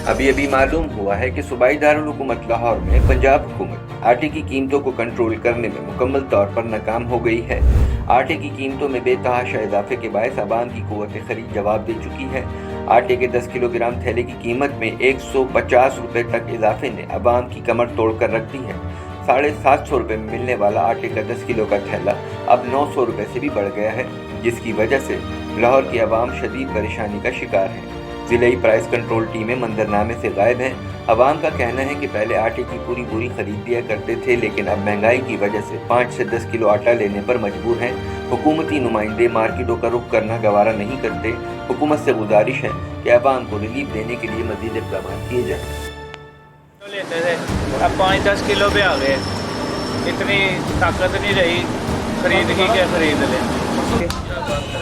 अभी अभी मालूम हुआ है कि सूबाई दारुल हुकूमत लाहौर में पंजाब हुकूमत आटे की कीमतों को कंट्रोल करने में मुकम्मल तौर पर नाकाम हो गई है। आटे की कीमतों में बेतहाशा इजाफे के बायस आवाम की कुव्वत खरीद जवाब दे चुकी है। आटे के 10 किलोग्राम थैले की कीमत में 150 रुपये तक इजाफे ने आवाम की कमर तोड़ कर रख दी है। 750 रुपये में मिलने वाला आटे का 10 किलो का थैला अब 900 रुपये से भी बढ़ गया है, जिसकी वजह से लाहौर की आवाम शदीद परेशानी का शिकार है। ज़िले प्राइस कंट्रोल टीमें मंजरनामे से गायब हैं। अवाम का कहना है कि पहले आटे की पूरी बोरी खरीद दिया करते थे, लेकिन अब महंगाई की वजह से 5 से 10 किलो आटा लेने पर मजबूर हैं। हुकूमती नुमाइंदे मार्केटों का रुख करना गवारा नहीं करते। हुकूमत से गुजारिश है कि अवाम को रिलीफ देने के लिए मज़ीद इक़दाम किए जाएँ। लेते थे, अब 5-10 किलो पे आ गए। इतनी ताकत नहीं रही, खरीद ही क्या खरीद लें।